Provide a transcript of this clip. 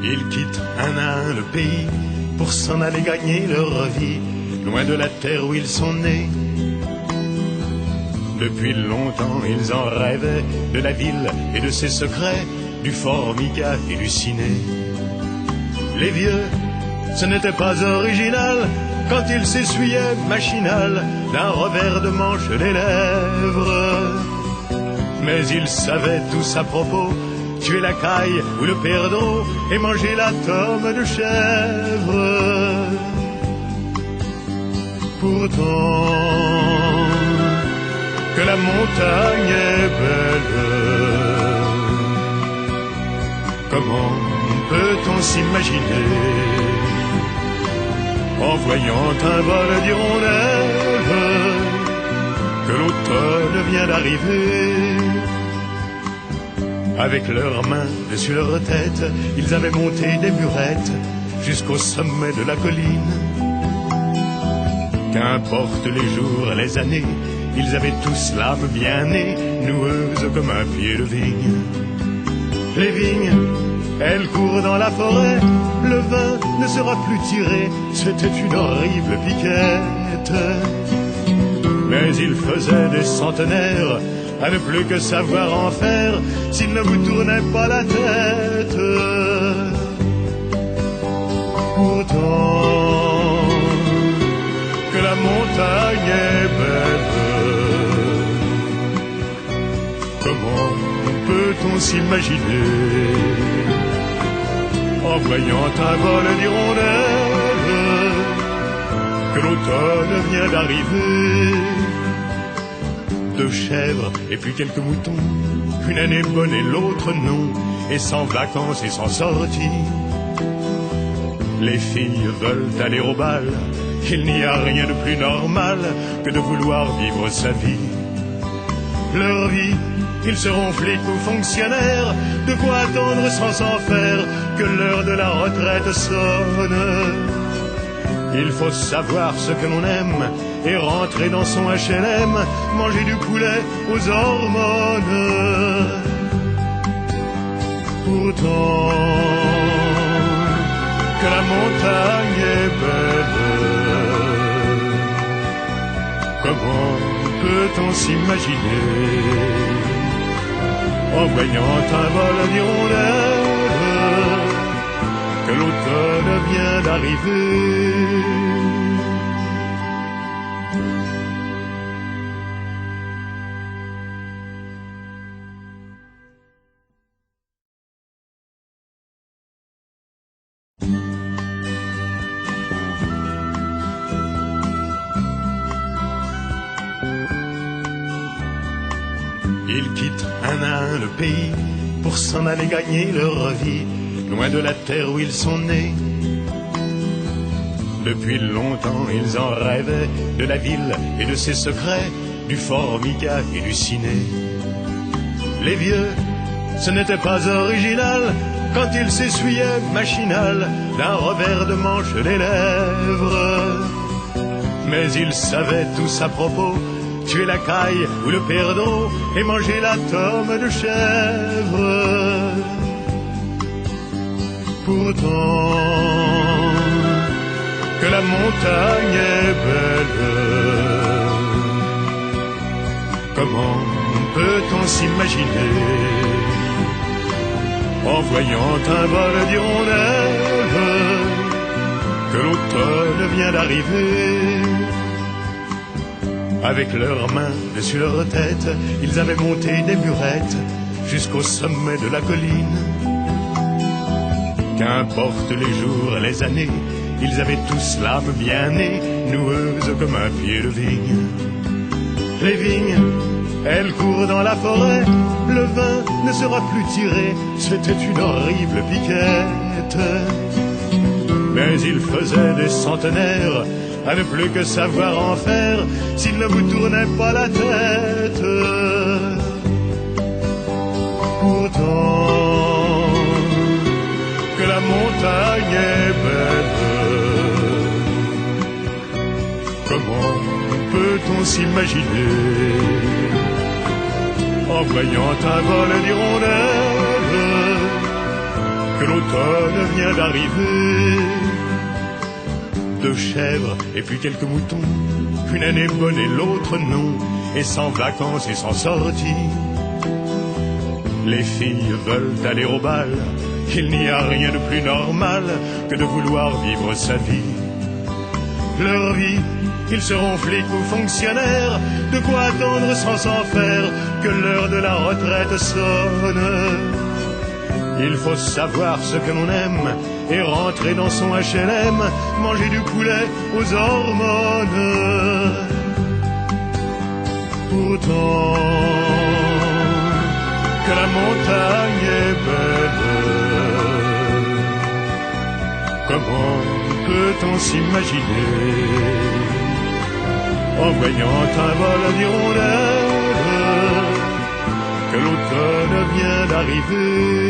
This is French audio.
Ils quittent un à un le pays pour s'en aller gagner leur vie, loin de la terre où ils sont nés. Depuis longtemps ils en rêvaient, de la ville et de ses secrets, du Formica et du ciné. Les vieux, ce n'était pas original quand ils s'essuyaient machinal d'un revers de manche les lèvres. Mais ils savaient tous à propos, tuer la caille ou le perdreau et manger la tome de chèvre. Pourtant, que la montagne est belle, comment peut-on s'imaginer, en voyant un vol d'hirondelles, que l'automne vient d'arriver? Avec leurs mains dessus leur tête, ils avaient monté des murettes jusqu'au sommet de la colline. Qu'importe les jours et les années, ils avaient tous l'âme bien née, noueuse comme un pied de vigne. Les vignes, elles courent dans la forêt, le vin ne sera plus tiré, c'était une horrible piquette. Mais il faisait des centenaires à ne plus que savoir en faire s'il ne vous tournait pas la tête. Pourtant, que la montagne est belle, comment peut-on s'imaginer, en voyant un vol d'hirondelles, que l'automne vient d'arriver? 2 chèvres et puis quelques moutons, une année bonne et l'autre non, et sans vacances et sans sortie. Les filles veulent aller au bal, il n'y a rien de plus normal que de vouloir vivre sa vie. Leur vie, ils seront flics ou fonctionnaires, de quoi attendre sans s'en faire que l'heure de la retraite sonne. Il faut savoir ce que l'on aime et rentrer dans son HLM, manger du poulet aux hormones. Pourtant, que la montagne est belle, comment peut-on s'imaginer, en voyant un vol d'hirondelles, que l'automne vient d'arriver? Ils quittent un à un le pays pour s'en aller gagner leur vie, loin de la terre où ils sont nés. Depuis longtemps ils en rêvaient, de la ville et de ses secrets, du Formica et du ciné. Les vieux, ce n'était pas original quand ils s'essuyaient machinal d'un revers de manche les lèvres. Mais ils savaient tous à propos, tuer la caille ou le perdreau et manger la tome de chèvre. Pourtant, que la montagne est belle, comment peut-on s'imaginer, en voyant un vol d'hirondelles, que l'automne vient d'arriver? Avec leurs mains dessus leur tête, ils avaient monté des murettes jusqu'au sommet de la colline. Qu'importe les jours et les années, ils avaient tous l'âme bien née, noueuse comme un pied de vigne. Les vignes, elles courent dans la forêt, le vin ne sera plus tiré, c'était une horrible piquette. Mais ils faisaient des centenaires à ne plus que savoir en faire s'il ne vous tournait pas la tête. Pourtant, que la montagne est belle, comment peut-on s'imaginer, en voyant un vol d'hirondelles, que que l'automne vient d'arriver. 2 chèvres et puis quelques moutons, une année bonne et l'autre non, et sans vacances et sans sortie. Les filles veulent aller au bal, il n'y a rien de plus normal que de vouloir vivre sa vie. Leur vie, ils seront flics ou fonctionnaires, de quoi attendre sans s'en faire que l'heure de la retraite sonne. Il faut savoir ce que l'on aime et rentrer dans son HLM, manger du poulet aux hormones. Pourtant, que la montagne est belle, comment peut-on s'imaginer en voyant un vol d'hirondelles que l'automne vient d'arriver?